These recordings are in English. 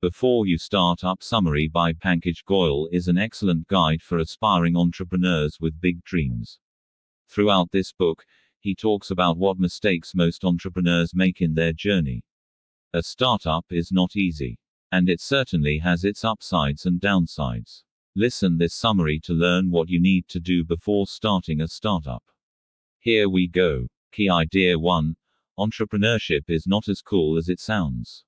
Before You Start Up Summary by Pankaj Goyal is an excellent guide for aspiring entrepreneurs with big dreams. Throughout this book, he talks about what mistakes most entrepreneurs make in their journey. A startup is not easy. And it certainly has its upsides and downsides. Listen this summary to learn what you need to do before starting a startup. Here we go. Key idea 1. Entrepreneurship is not as cool as it sounds.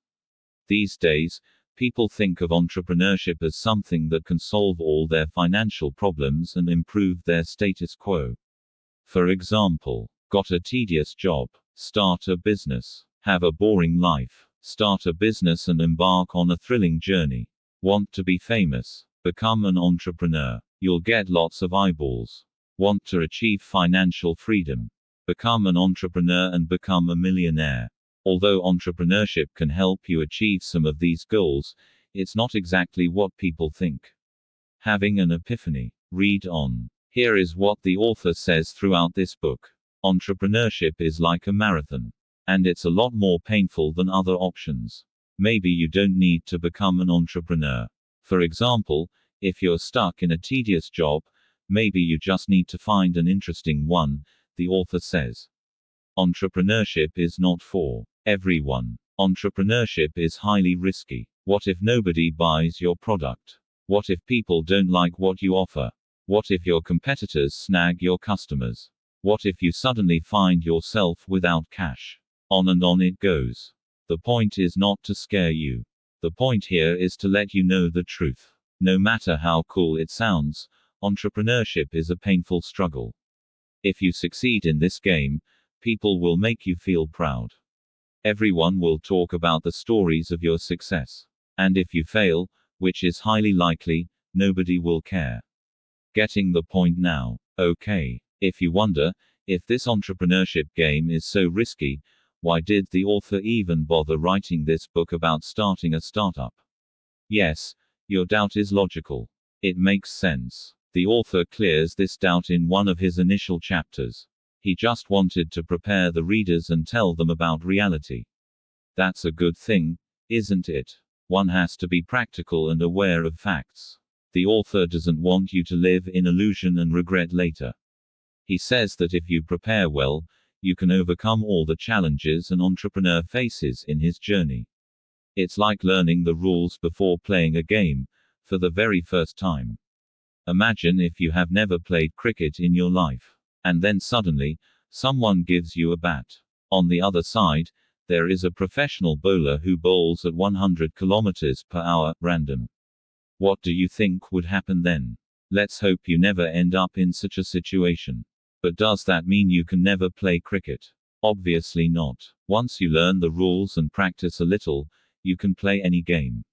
These days, people think of entrepreneurship as something that can solve all their financial problems and improve their status quo. For example, got a tedious job, start a business, have a boring life, start a business and embark on a thrilling journey. Want to be famous, become an entrepreneur. You'll get lots of eyeballs. Want to achieve financial freedom, become an entrepreneur and become a millionaire. Although entrepreneurship can help you achieve some of these goals, it's not exactly what people think. Having an epiphany. Read on. Here is what the author says throughout this book. Entrepreneurship is like a marathon. And it's a lot more painful than other options. Maybe you don't need to become an entrepreneur. For example, if you're stuck in a tedious job, maybe you just need to find an interesting one, the author says. Entrepreneurship is not for everyone. Entrepreneurship is highly risky. What if nobody buys your product? What if people don't like what you offer? What if your competitors snag your customers? What if you suddenly find yourself without cash? On and on it goes. The point is not to scare you. The point here is to let you know the truth. No matter how cool it sounds, entrepreneurship is a painful struggle. If you succeed in this game, people will make you feel proud. Everyone will talk about the stories of your success. And if you fail, which is highly likely, nobody will care. Getting the point now? Okay. If you wonder, if this entrepreneurship game is so risky, why did the author even bother writing this book about starting a startup? Yes, your doubt is logical. It makes sense. The author clears this doubt in one of his initial chapters. He just wanted to prepare the readers and tell them about reality. That's a good thing, isn't it? One has to be practical and aware of facts. The author doesn't want you to live in illusion and regret later. He says that if you prepare well, you can overcome all the challenges an entrepreneur faces in his journey. It's like learning the rules before playing a game, for the very first time. Imagine if you have never played cricket in your life. And then suddenly, someone gives you a bat. On the other side, there is a professional bowler who bowls at 100 kilometers per hour, random. What do you think would happen then? Let's hope you never end up in such a situation. But does that mean you can never play cricket? Obviously not. Once you learn the rules and practice a little, you can play any game.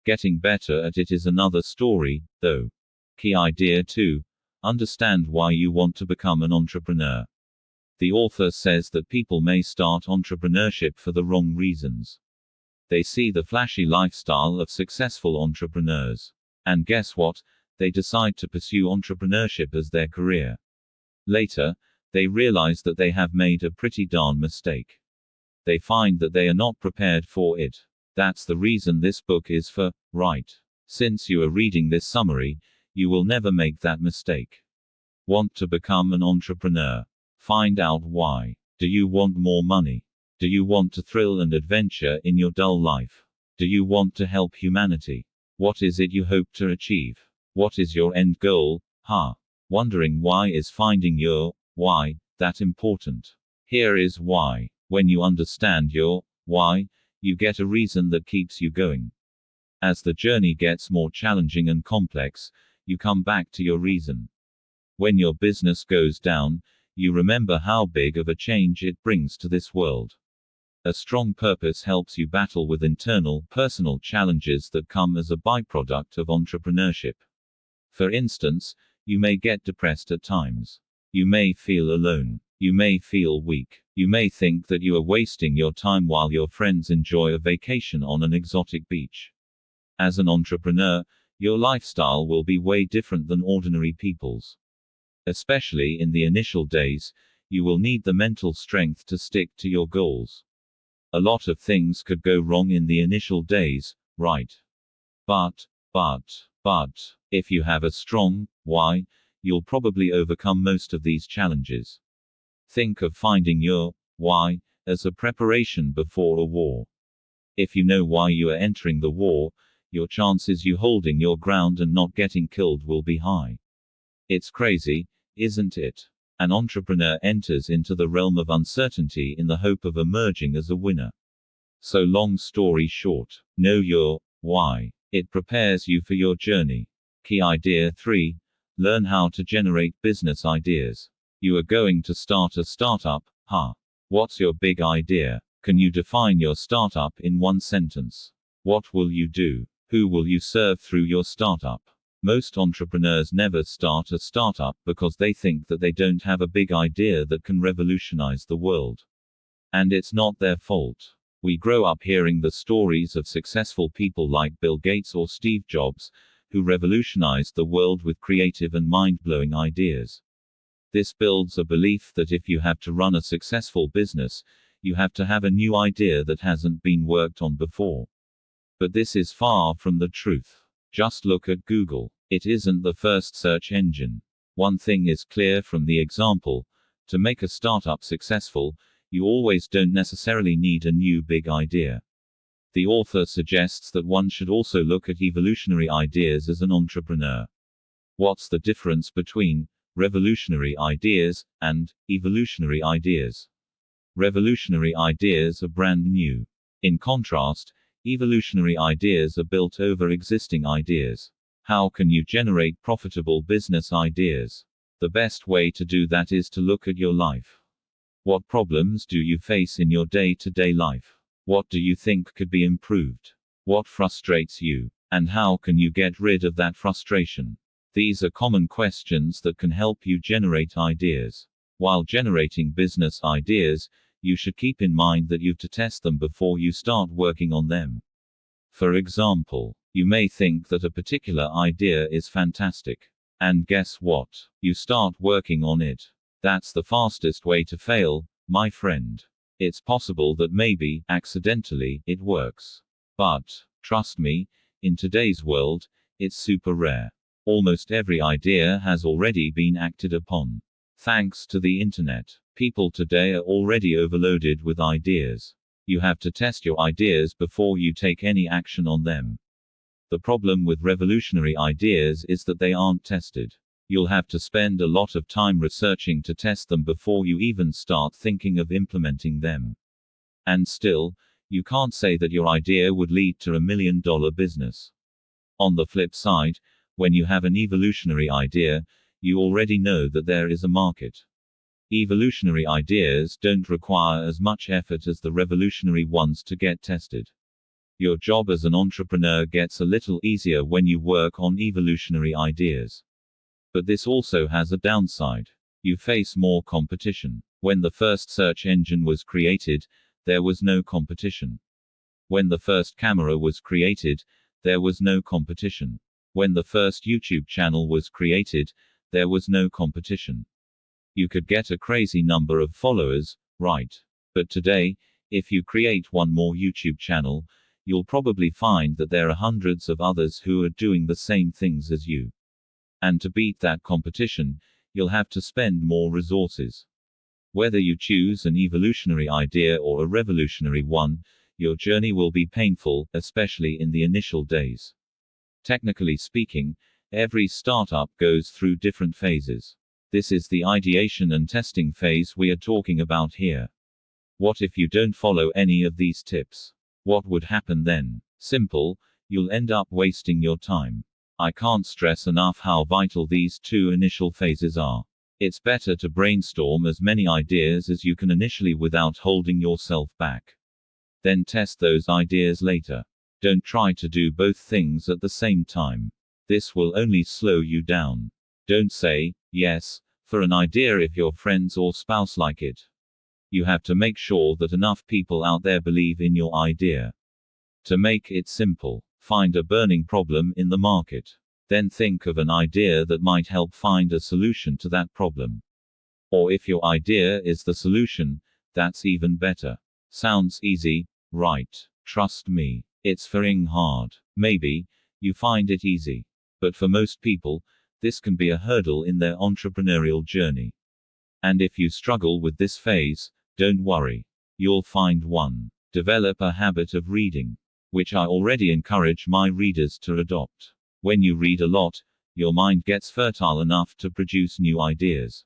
Getting better at it is another story, though. Key idea 2. Understand why you want to become an entrepreneur. The author says that people may start entrepreneurship for the wrong reasons. They see the flashy lifestyle of successful entrepreneurs. And guess what? They decide to pursue entrepreneurship as their career. Later, they realize that they have made a pretty darn mistake. They find that they are not prepared for it. That's the reason this book is for, right? Since you are reading this summary, you will never make that mistake. Want to become an entrepreneur? Find out why. Do you want more money? Do you want to thrill and adventure in your dull life? Do you want to help humanity? What is it you hope to achieve? What is your end goal? Wondering why is finding your why that important? Here is why. When you understand your why, you get a reason that keeps you going. As the journey gets more challenging and complex, you come back to your reason. When your business goes down, you remember how big of a change it brings to this world. A strong purpose helps you battle with internal, personal challenges that come as a byproduct of entrepreneurship. For instance, you may get depressed at times. You may feel alone. You may feel weak. You may think that you are wasting your time while your friends enjoy a vacation on an exotic beach. As an entrepreneur, your lifestyle will be way different than ordinary people's. Especially in the initial days, you will need the mental strength to stick to your goals. A lot of things could go wrong in the initial days, right? But, if you have a strong why, you'll probably overcome most of these challenges. Think of finding your why as a preparation before a war. If you know why you are entering the war, your chances you holding your ground and not getting killed will be high. It's crazy, isn't it? An entrepreneur enters into the realm of uncertainty in the hope of emerging as a winner. So long story short, know your why. It prepares you for your journey. Key idea 3. Learn how to generate business ideas. You are going to start a startup, huh? What's your big idea? Can you define your startup in one sentence? What will you do? Who will you serve through your startup? Most entrepreneurs never start a startup because they think that they don't have a big idea that can revolutionize the world. And it's not their fault. We grow up hearing the stories of successful people like Bill Gates or Steve Jobs, who revolutionized the world with creative and mind-blowing ideas. This builds a belief that if you have to run a successful business, you have to have a new idea that hasn't been worked on before. But this is far from the truth. Just look at Google. It isn't the first search engine. One thing is clear from the example: to make a startup successful, you always don't necessarily need a new big idea. The author suggests that one should also look at evolutionary ideas as an entrepreneur. What's the difference between revolutionary ideas and evolutionary ideas? Revolutionary ideas are brand new. In contrast, evolutionary ideas are built over existing ideas. How can you generate profitable business ideas? The best way to do that is to look at your life. What problems do you face in your day-to-day life? What do you think could be improved? What frustrates you? And how can you get rid of that frustration? These are common questions that can help you generate ideas. While generating business ideas, you should keep in mind that you've to test them before you start working on them. For example, you may think that a particular idea is fantastic. And guess what? You start working on it. That's the fastest way to fail, my friend. It's possible that maybe, accidentally, it works. But, trust me, in today's world, it's super rare. Almost every idea has already been acted upon. Thanks to the internet, people today are already overloaded with ideas. You have to test your ideas before you take any action on them. The problem with revolutionary ideas is that they aren't tested. You'll have to spend a lot of time researching to test them before you even start thinking of implementing them. And still, you can't say that your idea would lead to $1 million business. On the flip side, when you have an evolutionary idea, you already know that there is a market. Evolutionary ideas don't require as much effort as the revolutionary ones to get tested. Your job as an entrepreneur gets a little easier when you work on evolutionary ideas. But this also has a downside. You face more competition. When the first search engine was created, there was no competition. When the first camera was created, there was no competition. When the first YouTube channel was created, there was no competition. You could get a crazy number of followers, right? But today, if you create one more YouTube channel, you'll probably find that there are hundreds of others who are doing the same things as you. And to beat that competition, you'll have to spend more resources. Whether you choose an evolutionary idea or a revolutionary one, your journey will be painful, especially in the initial days. Technically speaking, every startup goes through different phases. This is the ideation and testing phase we are talking about here. What if you don't follow any of these tips? What would happen then? Simple, you'll end up wasting your time. I can't stress enough how vital these two initial phases are. It's better to brainstorm as many ideas as you can initially without holding yourself back. Then test those ideas later. Don't try to do both things at the same time. This will only slow you down. Don't say yes for an idea if your friends or spouse like it. You have to make sure that enough people out there believe in your idea. To make it simple, find a burning problem in the market. Then think of an idea that might help find a solution to that problem. Or if your idea is the solution, that's even better. Sounds easy, right? Trust me. It's fucking hard. Maybe you find it easy. But for most people, this can be a hurdle in their entrepreneurial journey. And if you struggle with this phase, don't worry. You'll find one. Develop a habit of reading, which I already encourage my readers to adopt. When you read a lot, your mind gets fertile enough to produce new ideas.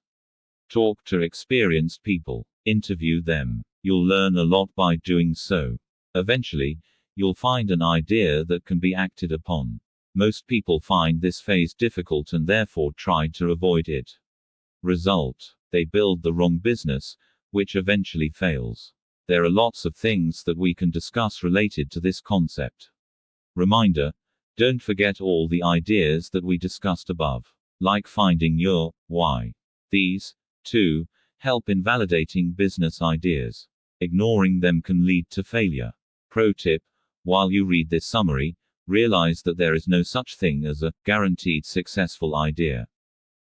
Talk to experienced people. Interview them. You'll learn a lot by doing so. Eventually, you'll find an idea that can be acted upon. Most people find this phase difficult and therefore try to avoid it. Result: they build the wrong business, which eventually fails. There are lots of things that we can discuss related to this concept. Reminder: don't forget all the ideas that we discussed above. Like finding your why. These, too, help in validating business ideas. Ignoring them can lead to failure. Pro tip: while you read this summary, realize that there is no such thing as a guaranteed successful idea.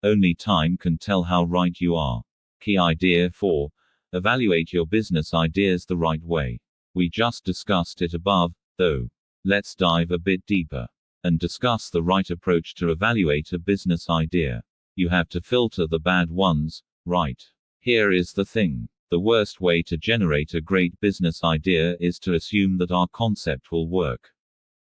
Only time can tell how right you are. Key idea 4: evaluate your business ideas the right way. We just discussed it above, though. Let's dive a bit deeper and discuss the right approach to evaluate a business idea. You have to filter the bad ones, right? Here is the thing. The worst way to generate a great business idea is to assume that our concept will work.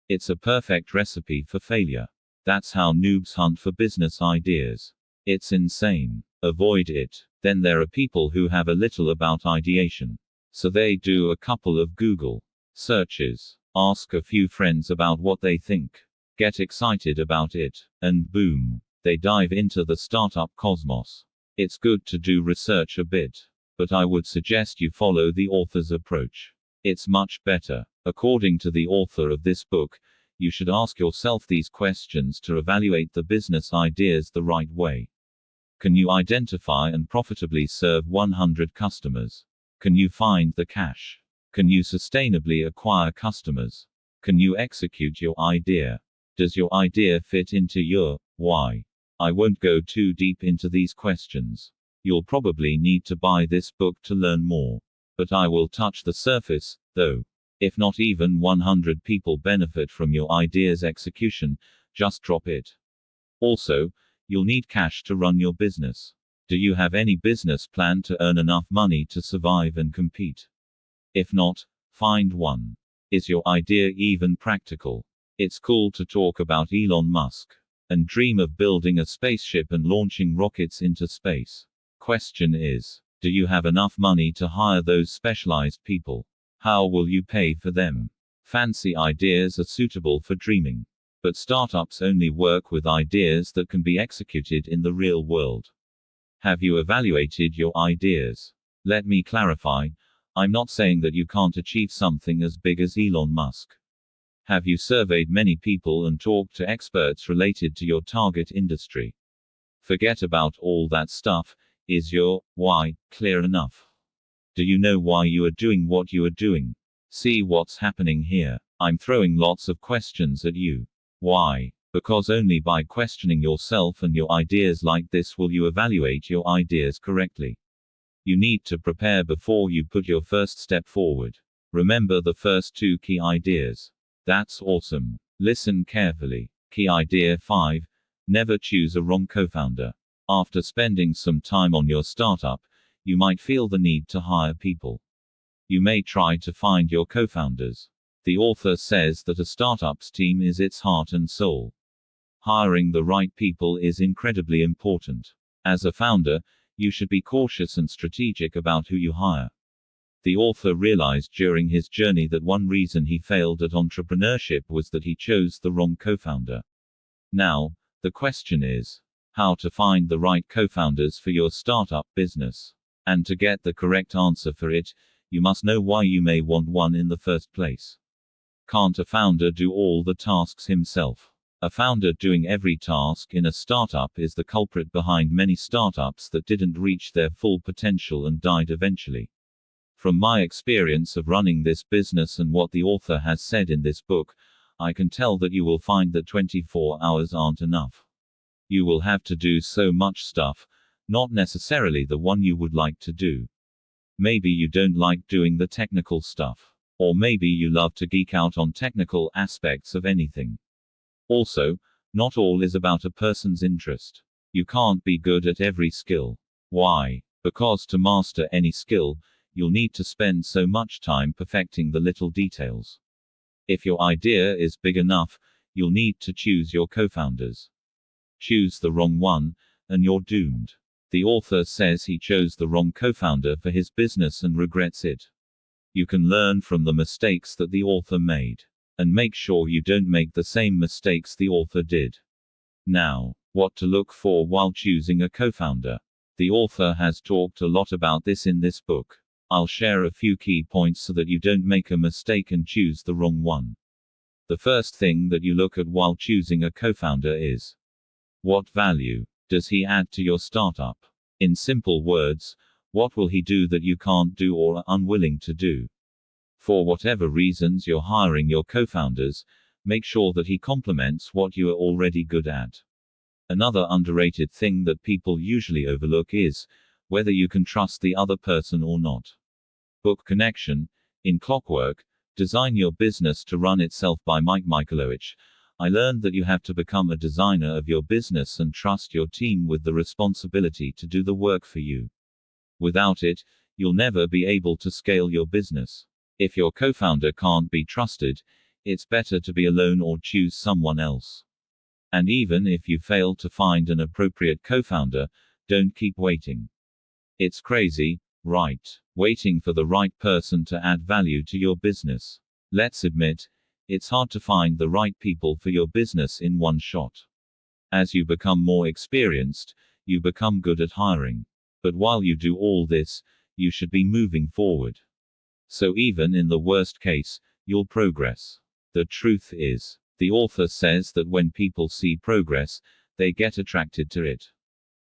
It's a perfect recipe for failure. That's how noobs hunt for business ideas. It's insane. Avoid it. Then there are people who have a little about ideation. So they do a couple of Google searches. Ask a few friends about what they think. Get excited about it. And boom. They dive into the startup cosmos. It's good to do research a bit. But I would suggest you follow the author's approach. It's much better. According to the author of this book, you should ask yourself these questions to evaluate the business ideas the right way. Can you identify and profitably serve 100 customers? Can you find the cash? Can you sustainably acquire customers? Can you execute your idea? Does your idea fit into your why? I won't go too deep into these questions. You'll probably need to buy this book to learn more. But I will touch the surface, though. If not even 100 people benefit from your idea's execution, just drop it. Also, you'll need cash to run your business. Do you have any business plan to earn enough money to survive and compete? If not, find one. Is your idea even practical? It's cool to talk about Elon Musk and dream of building a spaceship and launching rockets into space. Question is, do you have enough money to hire those specialized people? How will you pay for them? Fancy ideas are suitable for dreaming. But startups only work with ideas that can be executed in the real world. Have you evaluated your ideas? Let me clarify. I'm not saying that you can't achieve something as big as Elon Musk. Have you surveyed many people and talked to experts related to your target industry? Forget about all that stuff. Is your why clear enough? Do you know why you are doing what you are doing? See what's happening here. I'm throwing lots of questions at you. Why? Because only by questioning yourself and your ideas like this will you evaluate your ideas correctly. You need to prepare before you put your first step forward. Remember the first two key ideas. That's awesome. Listen carefully. Key idea 5. Never choose a wrong co-founder. After spending some time on your startup, you might feel the need to hire people. You may try to find your co-founders. The author says that a startup's team is its heart and soul. Hiring the right people is incredibly important. As a founder, you should be cautious and strategic about who you hire. The author realized during his journey that one reason he failed at entrepreneurship was that he chose the wrong co-founder. Now, the question is, how to find the right co-founders for your startup business. And to get the correct answer for it, you must know why you may want one in the first place. Can't a founder do all the tasks himself? A founder doing every task in a startup is the culprit behind many startups that didn't reach their full potential and died eventually. From my experience of running this business and what the author has said in this book, I can tell that you will find that 24 hours aren't enough. You will have to do so much stuff, not necessarily the one you would like to do. Maybe you don't like doing the technical stuff. Or maybe you love to geek out on technical aspects of anything. Also, not all is about a person's interest. You can't be good at every skill. Why? Because to master any skill, you'll need to spend so much time perfecting the little details. If your idea is big enough, you'll need to choose your co-founders. Choose the wrong one, and you're doomed. The author says he chose the wrong co-founder for his business and regrets it. You can learn from the mistakes that the author made. And make sure you don't make the same mistakes the author did. Now, what to look for while choosing a co-founder. The author has talked a lot about this in this book. I'll share a few key points so that you don't make a mistake and choose the wrong one. The first thing that you look at while choosing a co-founder is: what value does he add to your startup? In simple words, what will he do that you can't do or are unwilling to do? For whatever reasons you're hiring your co-founders, make sure that he complements what you are already good at. Another underrated thing that people usually overlook is whether you can trust the other person or not. Book Connection. In Clockwork, Design Your Business to Run Itself by Mike Michalowicz, I learned that you have to become a designer of your business and trust your team with the responsibility to do the work for you. Without it, you'll never be able to scale your business. If your co-founder can't be trusted, it's better to be alone or choose someone else. And even if you fail to find an appropriate co-founder, don't keep waiting. It's crazy, right? Waiting for the right person to add value to your business. Let's admit, it's hard to find the right people for your business in one shot. As you become more experienced, you become good at hiring. But while you do all this, you should be moving forward. So even in the worst case, you'll progress. The truth is, the author says that when people see progress, they get attracted to it.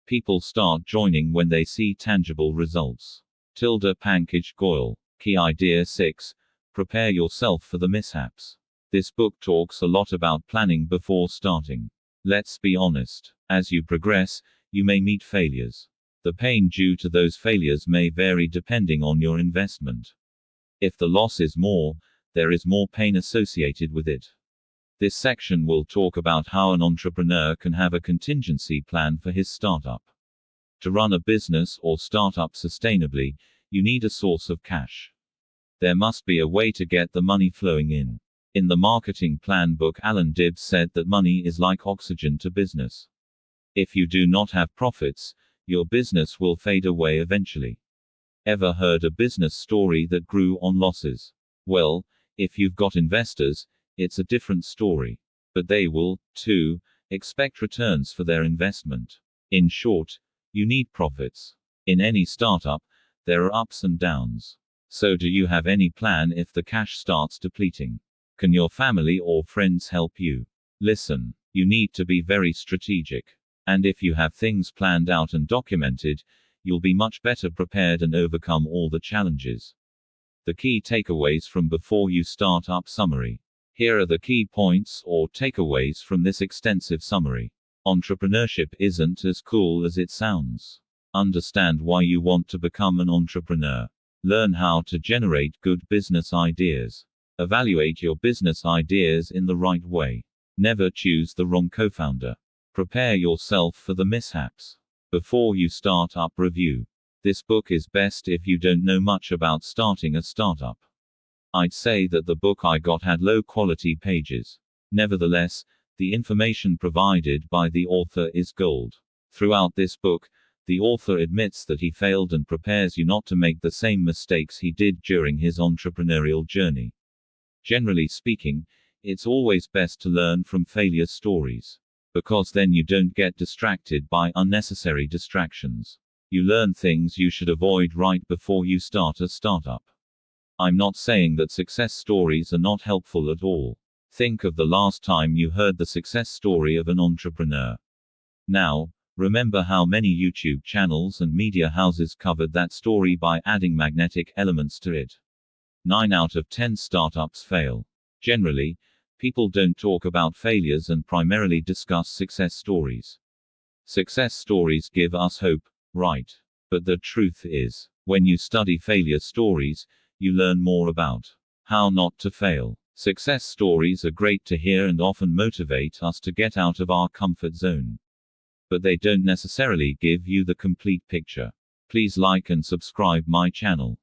People start joining when they see tangible results. Tilda Pankaj Goyal. Key Idea 6. Prepare yourself for the mishaps. This book talks a lot about planning before starting. Let's be honest. As you progress, you may meet failures. The pain due to those failures may vary depending on your investment. If the loss is more, there is more pain associated with it. This section will talk about how an entrepreneur can have a contingency plan for his startup. To run a business or startup sustainably, you need a source of cash. There must be a way to get the money flowing in. In the Marketing Plan book, Alan Dibbs said that money is like oxygen to business. If you do not have profits, your business will fade away eventually. Ever heard a business story that grew on losses? Well, if you've got investors, it's a different story. But they will, too, expect returns for their investment. In short, you need profits. In any startup, there are ups and downs. So do you have any plan if the cash starts depleting? Can your family or friends help you? Listen, you need to be very strategic. And if you have things planned out and documented, you'll be much better prepared and overcome all the challenges. The key takeaways from Before You Start Up summary. Here are the key points or takeaways from this extensive summary. Entrepreneurship isn't as cool as it sounds. Understand why you want to become an entrepreneur. Learn how to generate good business ideas. Evaluate your business ideas in the right way. Never choose the wrong co-founder. Prepare yourself for the mishaps. Before You Start Up review. This book is best if you don't know much about starting a startup. I'd say that the book I got had low quality pages. Nevertheless, the information provided by the author is gold. Throughout this book, the author admits that he failed and prepares you not to make the same mistakes he did during his entrepreneurial journey. Generally speaking, it's always best to learn from failure stories. Because then you don't get distracted by unnecessary distractions. You learn things you should avoid right before you start a startup. I'm not saying that success stories are not helpful at all. Think of the last time you heard the success story of an entrepreneur. Now, remember how many YouTube channels and media houses covered that story by adding magnetic elements to it. 9 out of 10 startups fail. Generally, people don't talk about failures and primarily discuss success stories. Success stories give us hope, right? But the truth is, when you study failure stories, you learn more about How not to fail. Success stories are great to hear and often motivate us to get out of our comfort zone. But they don't necessarily give you the complete picture. Please like and subscribe my channel.